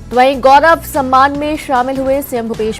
तो वहीं गौरव सम्मान में शामिल हुए सीएम भूपेश।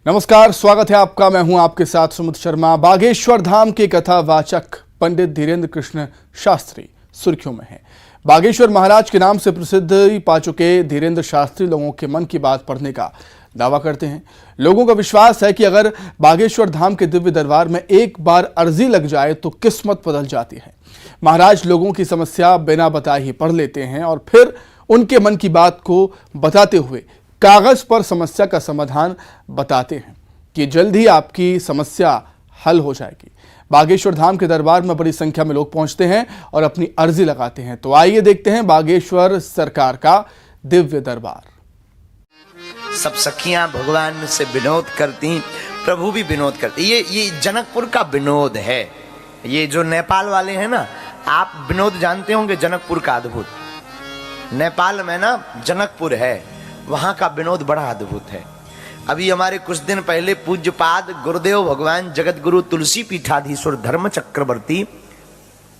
नमस्कार, स्वागत है आपका। मैं हूं आपके साथ सुमित शर्मा। बागेश्वर धाम के कथावाचक पंडित धीरेन्द्र कृष्ण शास्त्री सुर्खियों में हैं। बागेश्वर महाराज के नाम से प्रसिद्धि पा चुके धीरेन्द्र शास्त्री लोगों के मन की बात पढ़ने का दावा करते हैं। लोगों का विश्वास है कि अगर बागेश्वर धाम के दिव्य दरबार में एक बार अर्जी लग जाए तो किस्मत बदल जाती है। महाराज लोगों की समस्या बिना बताए ही पढ़ लेते हैं और फिर उनके मन की बात को बताते हुए कागज पर समस्या का समाधान बताते हैं कि जल्द ही आपकी समस्या हल हो जाएगी। बागेश्वर धाम के दरबार में बड़ी संख्या में लोग पहुंचते हैं और अपनी अर्जी लगाते हैं। तो आइए देखते हैं बागेश्वर सरकार का दिव्य दरबार। सब सखियां भगवान से विनोद करती, प्रभु भी विनोद करते। ये जनकपुर का विनोद है। ये जो नेपाल वाले हैं ना, आप विनोद जानते होंगे जनकपुर का अद्भुत। नेपाल में ना जनकपुर है, वहां का विनोद बड़ा अद्भुत है। अभी हमारे कुछ दिन पहले पूज्यपाद गुरुदेव भगवान जगत गुरु तुलसी पीठाधीश्वर धर्म चक्रवर्ती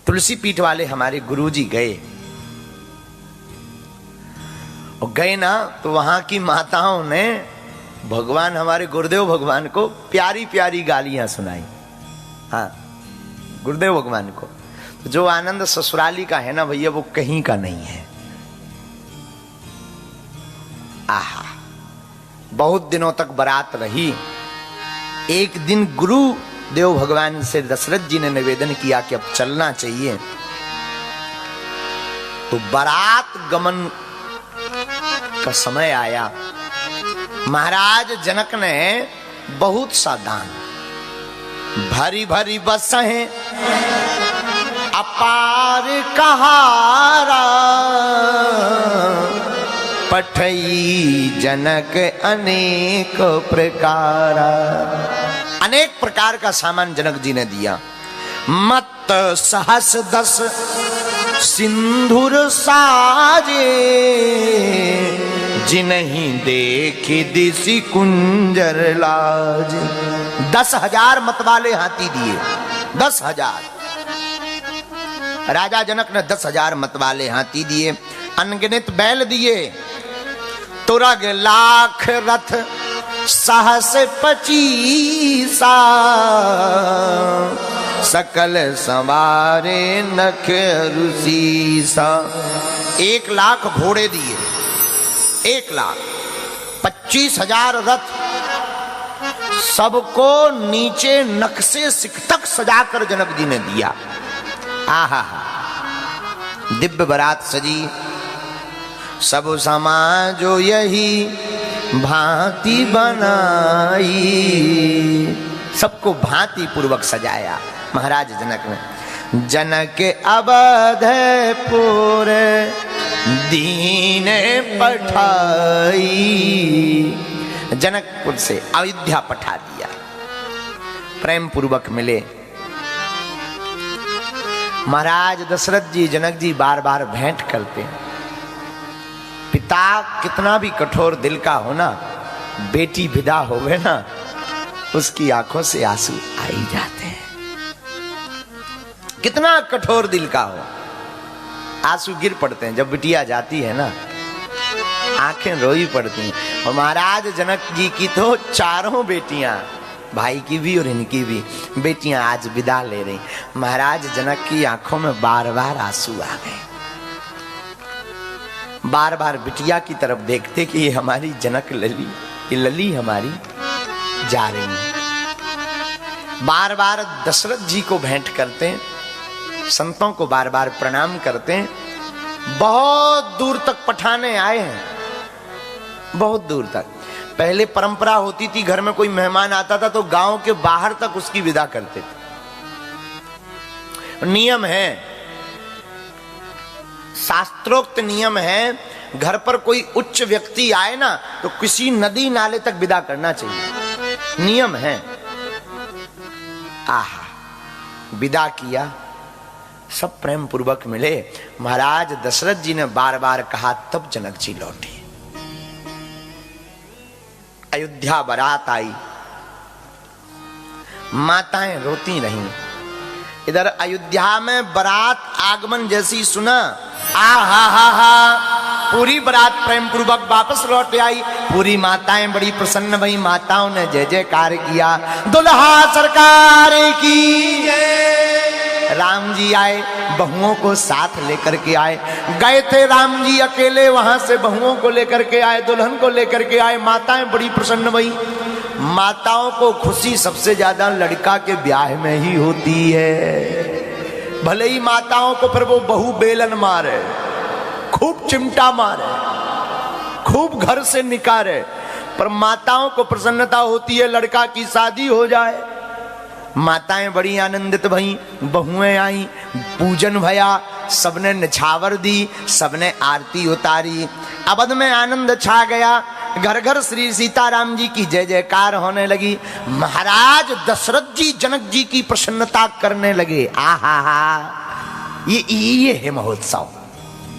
तुलसी पीठ वाले हमारे गुरुजी गए और गए ना, तो वहां की माताओं ने भगवान हमारे गुरुदेव भगवान को प्यारी प्यारी गालियां सुनाई। हाँ, गुरुदेव भगवान को। तो जो आनंद ससुराली का है ना भैया, वो कहीं का नहीं है। आहा, बहुत दिनों तक बारात रही। एक दिन गुरु देव भगवान से दशरथ जी ने निवेदन किया कि अब चलना चाहिए। तो बारात गमन का समय आया। महाराज जनक ने बहुत सा दान, भरी भरी बसें अपार कहारा, पठई जनक अनेक प्रकारा। अनेक प्रकार का सामान जनक जी ने दिया। मत सहस 10 सिंधुर साजे, जिन्हीं देखी दिसी कुंजर लाज। 10,000 मत वाले हाथी दिए। 10,000 राजा जनक ने 10,000 मत वाले हाथी दिए। अनगिनत बैल दिए। तुरग लाख रथ सहस 25, सकल सवारे नख रुसीसा। 1 लाख घोड़े दिए। 1,25,000 रथ, सबको नीचे नक्शे सिकतक सजाकर जनक जी ने दिया। आहा, दिव्य बारात सजी। सब समाजो यही भांति बनाई, सबको भांति पूर्वक सजाया महाराज जनक ने। जनक अवधपुर दीन पठाई, जनकपुर से अयोध्या पठा दिया। प्रेम पूर्वक मिले। महाराज दशरथ जी जनक जी बार बार भेंट करते हैं। पिता कितना भी कठोर दिल का हो ना, बेटी विदा होवे ना, उसकी आंखों से आंसू आ ही जाते हैं। कितना कठोर दिल का हो, आंसू गिर पड़ते हैं। जब बिटिया जाती है ना, आंखें रोई पड़ती हैं। और महाराज जनक जी की तो 4 बेटियां, भाई की भी और इनकी भी बेटियां आज विदा ले रही। महाराज जनक की आंखों में बार बार आंसू आ गए। बार बार बिटिया की तरफ देखते कि ये हमारी जनक लली, ये लली हमारी जा रही है। बार बार दशरथ जी को भेंट करते हैं, संतों को बार बार प्रणाम करते हैं। बहुत दूर तक पठाने आए हैं, बहुत दूर तक। पहले परंपरा होती थी, घर में कोई मेहमान आता था तो गांव के बाहर तक उसकी विदा करते थे। नियम है, शास्त्रोक्त नियम है, घर पर कोई उच्च व्यक्ति आए ना तो किसी नदी नाले तक विदा करना चाहिए, नियम है। आहा, विदा किया, सब प्रेम पूर्वक मिले। महाराज दशरथ जी ने बार बार कहा, तब जनक जी लौटे। अयोध्या बारात आई, माताएं रोती रहीं। इधर अयोध्या में बारात आगमन जैसी सुना, हा, पूरी बारात प्रेम पूर्वक वापस लौट आई। पूरी माताएं बड़ी प्रसन्न भई, माताओं ने जय जयकार किया, दुल्हा सरकार की जय। राम जी आए, बहुओं को साथ लेकर के आए। गए थे राम जी अकेले, वहां से बहुओं को लेकर के आए, दुल्हन को लेकर के आए। माताएं बड़ी प्रसन्न भई। माताओं को खुशी सबसे ज्यादा लड़का के ब्याह में ही होती है। भले ही माताओं को फिर वो बहू बेलन मारे, खूब चिमटा मारे, खूब घर से निकारे, पर माताओं को प्रसन्नता होती है लड़का की शादी हो जाए। माताएं बड़ी आनंदित भई, बहुएं आई, पूजन भया, सबने निछावर दी, सबने आरती उतारी। अवध में आनंद छा गया, घर घर श्री सीताराम जी की जय जयकार होने लगी। महाराज दशरथ जी जनक जी की प्रसन्नता करने लगे। आहा, ये है महोत्सव।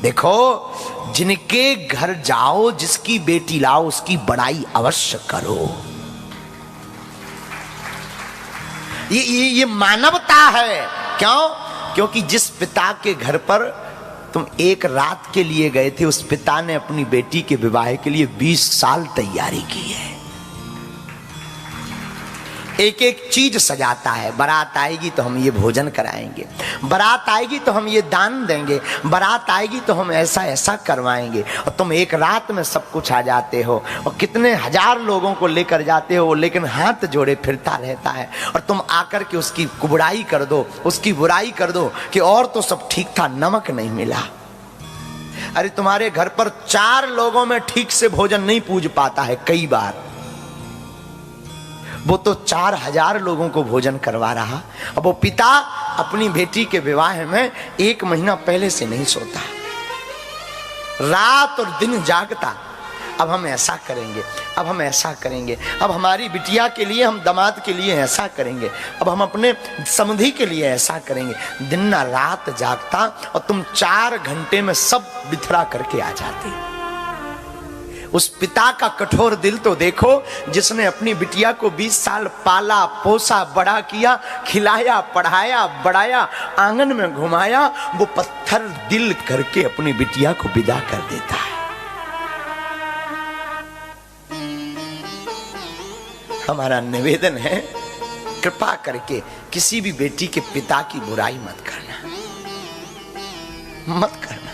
देखो, जिनके घर जाओ, जिसकी बेटी लाओ, उसकी बड़ाई अवश्य करो। ये मानवता है। क्यों? क्योंकि जिस पिता के घर पर तुम एक रात के लिए गए थे, उस पिता ने अपनी बेटी के विवाह के लिए 20 साल तैयारी की है। एक एक चीज सजाता है। बारात आएगी तो हम ये भोजन कराएंगे, बारात आएगी तो हम ये दान देंगे, बारात आएगी तो हम ऐसा ऐसा करवाएंगे। और तुम एक रात में सब कुछ आ जाते हो, और कितने हजार लोगों को लेकर जाते हो, लेकिन हाथ जोड़े फिरता रहता है। और तुम आकर के उसकी कुबड़ाई कर दो, उसकी बुराई कर दो कि और तो सब ठीक था, नमक नहीं मिला। अरे तुम्हारे घर पर 4 लोगों में ठीक से भोजन नहीं पूज पाता है कई बार, वो तो 4000 लोगों को भोजन करवा रहा। अब वो पिता अपनी बेटी के विवाह में 1 महीना पहले से नहीं सोता, रात और दिन जागता। अब हम ऐसा करेंगे, अब हम ऐसा करेंगे, अब हमारी बिटिया के लिए, हम दामाद के लिए ऐसा करेंगे, अब हम अपने समधी के लिए ऐसा करेंगे। दिन ना रात जागता, और तुम 4 घंटे में सब बिथरा करके आ जाते। उस पिता का कठोर दिल तो देखो, जिसने अपनी बिटिया को 20 साल पाला पोसा बड़ा किया, खिलाया पढ़ाया बढ़ाया, आंगन में घुमाया, वो पत्थर दिल करके अपनी बिटिया को विदा कर देता है। हमारा निवेदन है, कृपा करके किसी भी बेटी के पिता की बुराई मत करना, मत करना।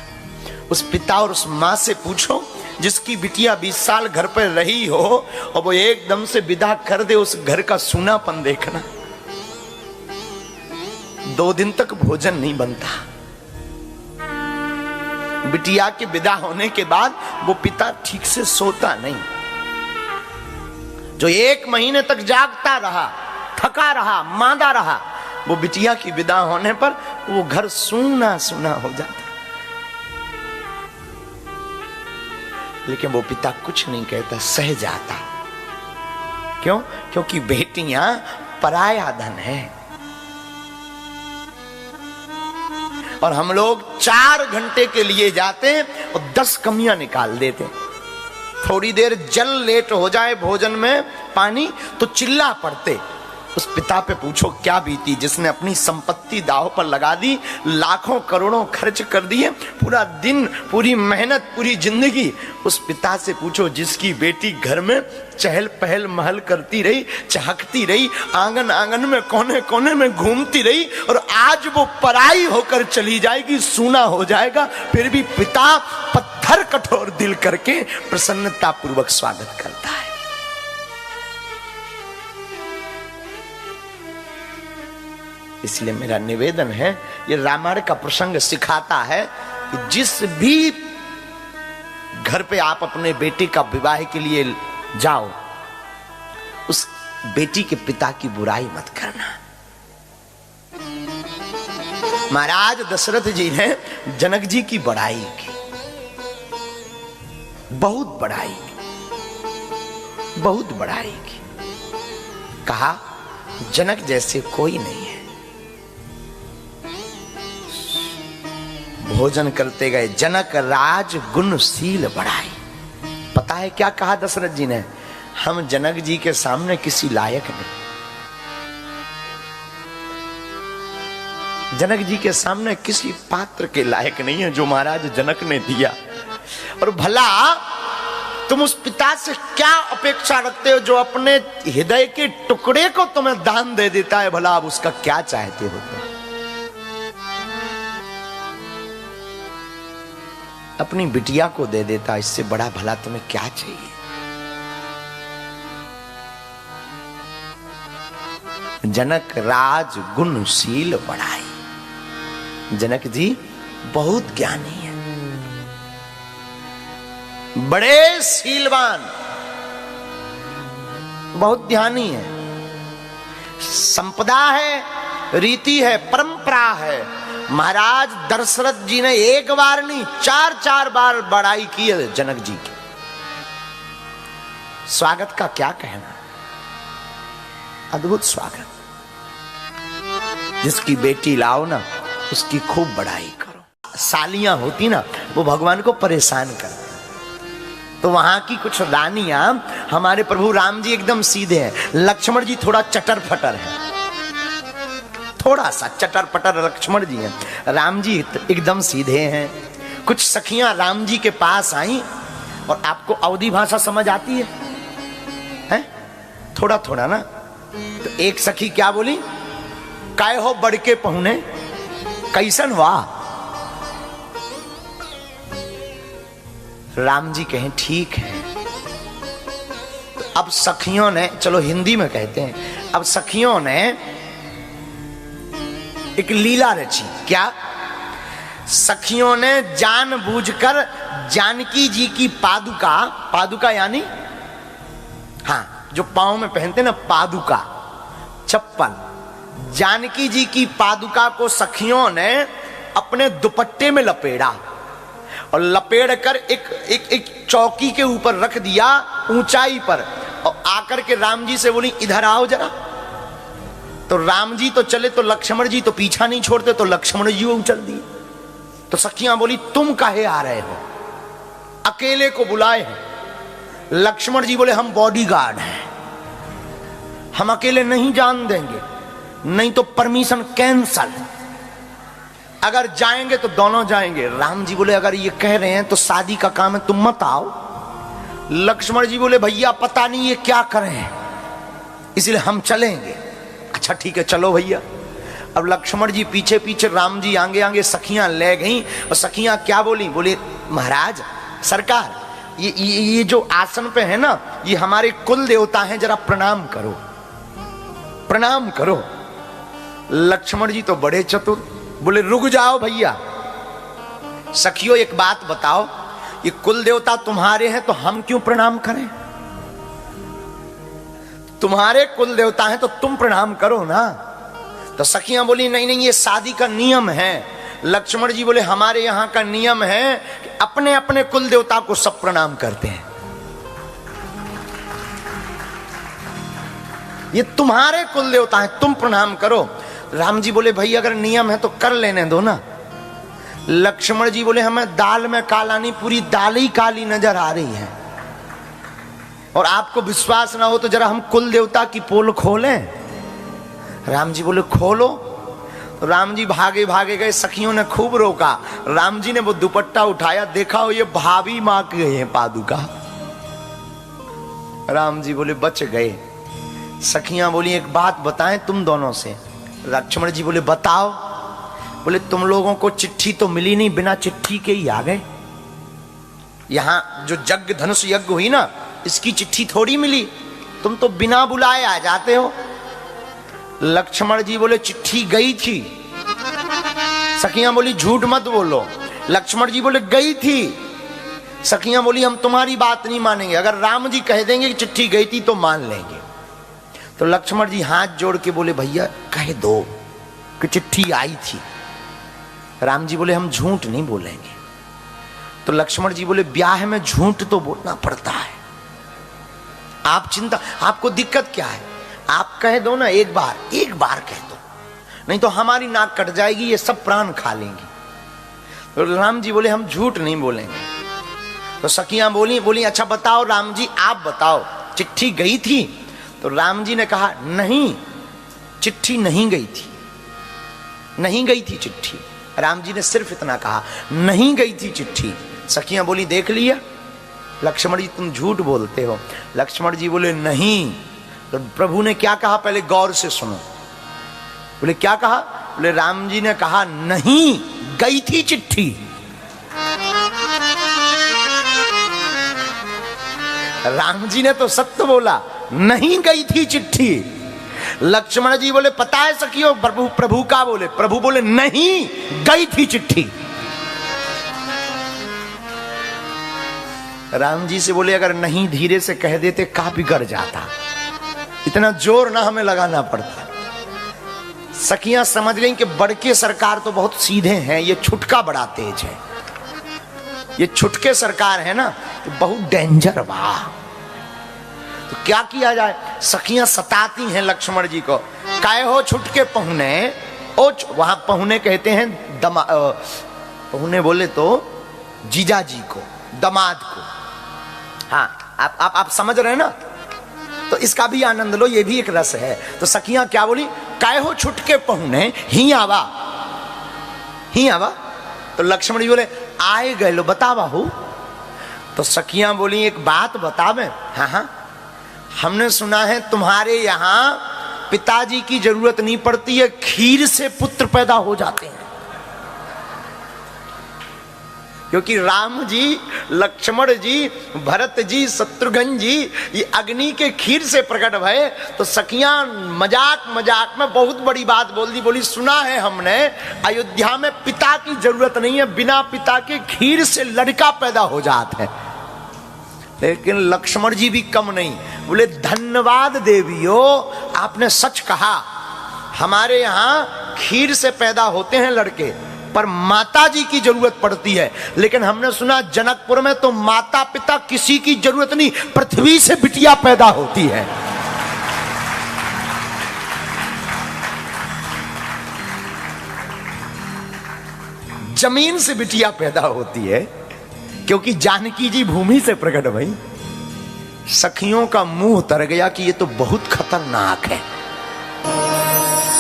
उस पिता और उस माँ से पूछो, जिसकी बिटिया 20 साल घर पर रही हो और वो एकदम से विदा कर दे, उस घर का सूनापन देखना। 2 दिन तक भोजन नहीं बनता। बिटिया के विदा होने के बाद वो पिता ठीक से सोता नहीं। जो 1 महीने तक जागता रहा, थका रहा, मांदा रहा, वो बिटिया की विदा होने पर वो घर सूना सूना हो जाता। लेकिन वो पिता कुछ नहीं कहता, सह जाता। क्यों? क्योंकि बेटियां पराया धन है। और हम लोग 4 घंटे के लिए जाते हैं और 10 कमियां निकाल देते हैं। थोड़ी देर जल लेट हो जाए भोजन में, पानी, तो चिल्ला पड़ते। उस पिता पे पूछो क्या बीती, जिसने अपनी संपत्ति दांव पर लगा दी, लाखों करोड़ों खर्च कर दिए, पूरा दिन, पूरी मेहनत, पूरी जिंदगी। उस पिता से पूछो जिसकी बेटी घर में चहल पहल महल करती रही, चहकती रही, आंगन आंगन में कोने कोने में घूमती रही, और आज वो पराई होकर चली जाएगी, सूना हो जाएगा, फिर भी पिता पत्थर कठोर दिल करके प्रसन्नता पूर्वक स्वागत करता है। इसलिए मेरा निवेदन है, ये रामायण का प्रसंग सिखाता है कि जिस भी घर पे आप अपने बेटे का विवाह के लिए जाओ, उस बेटी के पिता की बुराई मत करना। महाराज दशरथ जी ने जनक जी की बड़ाई की, बहुत बड़ाई की, बहुत बड़ाई की। कहा जनक जैसे कोई नहीं है। भोजन करते गए, जनक राज गुणशील बढ़ाई। पता है क्या कहा दशरथ जी ने? हम जनक जी के सामने किसी लायक नहीं। जनक जी के सामने किसी पात्र के लायक नहीं है जो महाराज जनक ने दिया। और भला तुम उस पिता से क्या अपेक्षा रखते हो जो अपने हृदय के टुकड़े को तुम्हें दान दे देता है? भला आप उसका क्या चाहते हो? अपनी बिटिया को दे देता, इससे बड़ा भला तुम्हें क्या चाहिए? जनक राज गुणशील बढ़ाई। जनक जी बहुत ज्ञानी है, बड़े शीलवान, बहुत ध्यानी है, संपदा है, रीति है, परंपरा है। महाराज दशरथ जी ने एक बार नहीं 4-4 बार बड़ाई की है जनक जी की। स्वागत का क्या कहना, अद्भुत स्वागत। जिसकी बेटी लाओ ना उसकी खूब बड़ाई करो। सालियां होती ना वो भगवान को परेशान करती, तो वहां की कुछ रानियां, हमारे प्रभु राम जी एकदम सीधे हैं, लक्ष्मण जी थोड़ा चटर फटर है, थोड़ा सा चटर पटर लक्ष्मण जी हैं, राम जी एकदम सीधे हैं। कुछ सखियां राम जी के पास आई, और आपको अवधी भाषा समझ आती है? थोड़ा थोड़ा ना। तो एक सखी क्या बोली, काय हो बड़के पहुने, कैसन वाह। राम जी कहें ठीक है। तो अब सखियों ने, चलो हिंदी में कहते हैं, अब सखियों ने एक लीला रची। क्या? सखियों ने जानबूझकर जानकी जी की पादुका, पादुका यानी हाँ जो पांव में पहनते ना पादुका, चप्पल, जानकी जी की पादुका को सखियों ने अपने दुपट्टे में लपेड़ा, और लपेड़ कर एक चौकी के ऊपर रख दिया ऊंचाई पर, और आकर के राम जी से बोली इधर आओ जरा। तो राम जी तो चले, तो लक्ष्मण जी तो पीछा नहीं छोड़ते, तो लक्ष्मण जी वो चल दिए। तो सखियां बोली तुम काहे आ रहे हो, अकेले को बुलाए हैं। लक्ष्मण जी बोले हम बॉडीगार्ड हैं, हम अकेले नहीं जान देंगे, नहीं तो परमिशन कैंसल, अगर जाएंगे तो दोनों जाएंगे। राम जी बोले अगर ये कह रहे हैं तो शादी का काम है, तुम मत आओ। लक्ष्मण जी बोले भैया पता नहीं ये क्या करें, इसलिए हम चलेंगे। अच्छा ठीक है चलो भैया। अब लक्ष्मण जी पीछे पीछे, राम जी आगे आगे, सखियां ले गईं। और सखियां क्या बोली, बोले महाराज सरकार ये जो आसन पे है ना, ये हमारे कुल देवता हैं, जरा प्रणाम करो, प्रणाम करो। लक्ष्मण जी तो बड़े चतुर, बोले रुक जाओ भैया। सखियों एक बात बताओ, ये कुल देवता तुम्हारे हैं तो हम क्यों प्रणाम करें? तुम्हारे कुल देवता हैं तो तुम प्रणाम करो ना। तो सखियां बोली नहीं नहीं ये शादी का नियम है। लक्ष्मण जी बोले हमारे यहां का नियम है कि अपने अपने कुल देवता को सब प्रणाम करते हैं, ये तुम्हारे कुल देवता हैं, तुम प्रणाम करो। राम जी बोले भाई अगर नियम है तो कर लेने दो ना। लक्ष्मण जी बोले हमें दाल में काला नहीं, पूरी दाल ही काली नजर आ रही है, और आपको विश्वास ना हो तो जरा हम कुल देवता की पोल खोलें। राम जी बोले खोलो। राम जी भागे भागे गए, सखियों ने खूब रोका। राम जी ने वो दुपट्टा उठाया, देखा हो ये भाभी मां की है पादुका। राम जी बोले बच गए। सखियां बोली एक बात बताएं तुम दोनों से। लक्ष्मण जी बोले बताओ। बोले तुम लोगों को चिट्ठी तो मिली नहीं, बिना चिट्ठी के ही आ गए। यहां जो यज्ञ धनुष यज्ञ हुई ना, इसकी चिट्ठी थोड़ी मिली, तुम तो बिना बुलाए आ जाते हो। लक्ष्मण जी बोले चिट्ठी गई थी। सखियां बोली झूठ मत बोलो। लक्ष्मण जी बोले गई थी। सखियां बोली हम तुम्हारी बात नहीं मानेंगे, अगर राम जी कह देंगे कि चिट्ठी गई थी तो मान लेंगे। तो लक्ष्मण जी हाथ जोड़ के बोले भैया कह दो कि चिट्ठी आई थी। राम जी बोले हम झूठ नहीं बोलेंगे। तो लक्ष्मण जी बोले ब्याह में झूठ तो बोलना पड़ता है, आप चिंता, आपको दिक्कत क्या है, आप कह दो ना, एक बार कह दो, नहीं तो हमारी नाक कट जाएगी, ये सब प्राण खा लेंगी। तो राम जी बोले हम झूठ नहीं बोलेंगे। तो सखियां बोली अच्छा बताओ राम जी आप बताओ चिट्ठी गई थी? तो राम जी ने कहा नहीं चिट्ठी नहीं गई थी। नहीं गई थी चिट्ठी। राम जी ने सिर्फ इतना कहा, नहीं गई थी चिट्ठी। सखियां बोली देख लिया लक्ष्मण जी तुम झूठ बोलते हो। लक्ष्मण जी बोले नहीं। तो प्रभु ने क्या कहा पहले गौर से सुनो। बोले क्या कहा? बोले राम जी ने कहा नहीं गई थी चिट्ठी। राम जी ने तो सत्य बोला, नहीं गई थी चिट्ठी। लक्ष्मण जी बोले पता है सखियो प्रभु का बोले? प्रभु बोले नहीं गई थी चिट्ठी। राम जी से बोले अगर नहीं धीरे से कह देते का बिगड़ जाता, इतना जोर ना हमें लगाना पड़ता। सखियां समझ गई कि बड़के सरकार तो बहुत सीधे हैं, ये छुटका बड़ा तेज है। ये छुटके सरकार है ना तो बहुत डेंजर बा। तो क्या किया जाए? सखियां सताती हैं लक्ष्मण जी को। काय हो छुटके पहुने, वहां पहुने कहते हैं पहुने बोले तो जीजा जी को, दमाद को। हाँ आप समझ रहे हैं ना? तो इसका भी आनंद लो, ये भी एक रस है। तो सखियां क्या बोली? काय हो छुटके पहुने ही आवा, ही आवा। तो लक्ष्मण जी बोले आए गए लो बता बाहू। तो सखियां बोली एक बात बतावे। हाँ हाँ, हमने सुना है तुम्हारे यहां पिताजी की जरूरत नहीं पड़ती है, खीर से पुत्र पैदा हो जाते हैं। क्योंकि राम जी, लक्ष्मण जी, भरत जी, शत्रुघ्न जी ये अग्नि के खीर से प्रकट भये। तो सखियां मजाक मजाक में बहुत बड़ी बात बोल दी। बोली सुना है हमने अयोध्या में पिता की जरूरत नहीं है, बिना पिता के खीर से लड़का पैदा हो जाता है। लेकिन लक्ष्मण जी भी कम नहीं, बोले धन्यवाद देवियो, आपने सच कहा। हमारे यहां खीर से पैदा होते हैं लड़के, पर माता जी की जरूरत पड़ती है। लेकिन हमने सुना जनकपुर में तो माता पिता किसी की जरूरत नहीं, पृथ्वी से बिटिया पैदा होती है। जमीन से बिटिया पैदा होती है, क्योंकि जानकी जी भूमि से प्रकट भई। सखियों का मुंह तर गया कि ये तो बहुत खतरनाक है।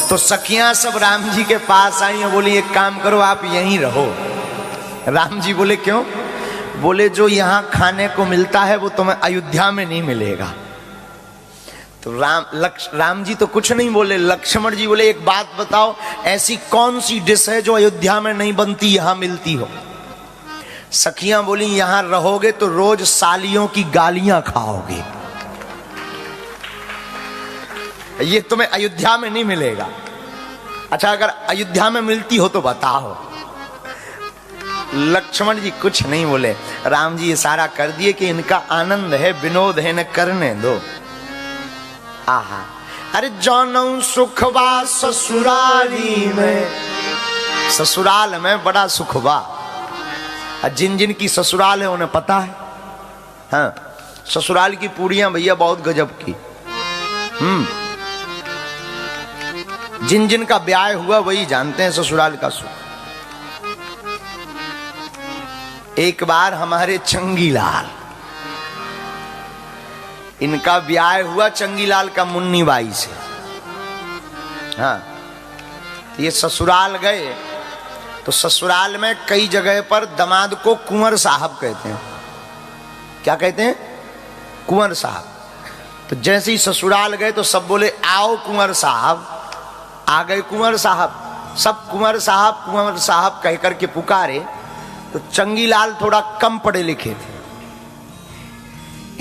तो सखियां सब राम जी के पास आई और बोली एक काम करो आप यहीं रहो। राम जी बोले क्यों? बोले जो यहां खाने को मिलता है वो तुम्हें अयोध्या में नहीं मिलेगा। तो राम जी तो कुछ नहीं बोले। लक्ष्मण जी बोले एक बात बताओ, ऐसी कौन सी डिश है जो अयोध्या में नहीं बनती यहां मिलती हो? सखियां बोली यहां रहोगे तो रोज सालियों की गालियां खाओगे, ये तुम्हें अयोध्या में नहीं मिलेगा। अच्छा अगर अयोध्या में मिलती हो तो बताओ। लक्ष्मण जी कुछ नहीं बोले। राम जी इशारा कर दिए कि इनका आनंद है, विनोद है, न करने दो। आहा, अरे जानऊ सुखबा ससुराली में, ससुराल में बड़ा सुखबा। जिन जिन की ससुराल है उन्हें पता है। हाँ, ससुराल की पूड़ियां भैया बहुत गजब की। जिन जिन का ब्याह हुआ वही जानते हैं ससुराल का सुख। एक बार हमारे चंगीलाल, इनका ब्याह हुआ चंगीलाल का मुन्नी बाई से। हाँ, ये ससुराल गए तो ससुराल में कई जगह पर दामाद को कुंवर साहब कहते हैं। क्या कहते हैं? कुंवर साहब। तो जैसे ही ससुराल गए तो सब बोले आओ कुंवर साहब। आ गए कुंवर साहब, सब कुंवर साहब कह करके पुकारे। तो चंगीलाल थोड़ा कम पढ़े लिखे थे।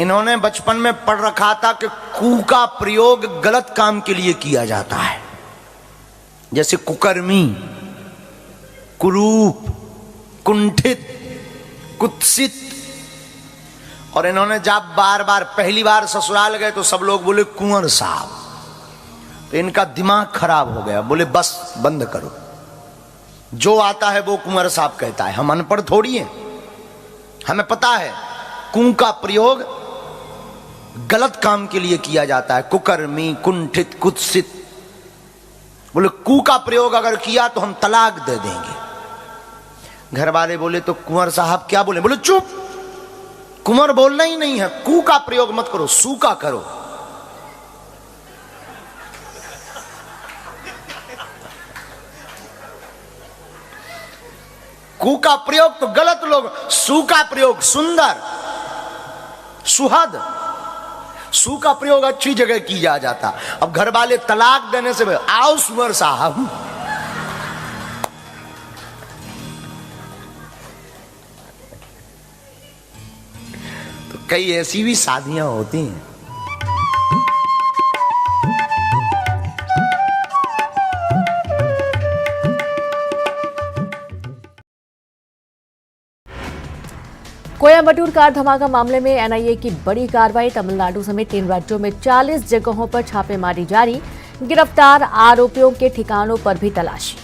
इन्होंने बचपन में पढ़ रखा था कि कू का प्रयोग गलत काम के लिए किया जाता है, जैसे कुकर्मी, कुरूप, कुंठित, कुत्सित। और इन्होंने जब बार बार पहली बार ससुराल गए तो सब लोग बोले कुंवर साहब। तो इनका दिमाग खराब हो गया, बोले बस बंद करो, जो आता है वो कुंवर साहब कहता है, हम अनपढ़ थोड़ी हैं, हमें पता है कू का प्रयोग गलत काम के लिए किया जाता है, कुकर्मी, कुंठित, कुत्सित। बोले कू का प्रयोग अगर किया तो हम तलाक दे देंगे। घर वाले बोले तो कुंवर साहब क्या बोले? बोले चुप, कुंवर बोलना ही नहीं है, कू का प्रयोग मत करो, सू का करो। कु का प्रयोग तो गलत लोग, सु का प्रयोग सुंदर, सुहद, सु का प्रयोग अच्छी जगह किया जाता। अब घर वाले तलाक देने से आओ सुअर साहब, तो कई ऐसी भी शादियां होती हैं। कोयम्बटूर कार धमाका मामले में एनआईए की बड़ी कार्रवाई। तमिलनाडु समेत 3 राज्यों में 40 जगहों पर छापेमारी जारी। गिरफ्तार आरोपियों के ठिकानों पर भी तलाशी।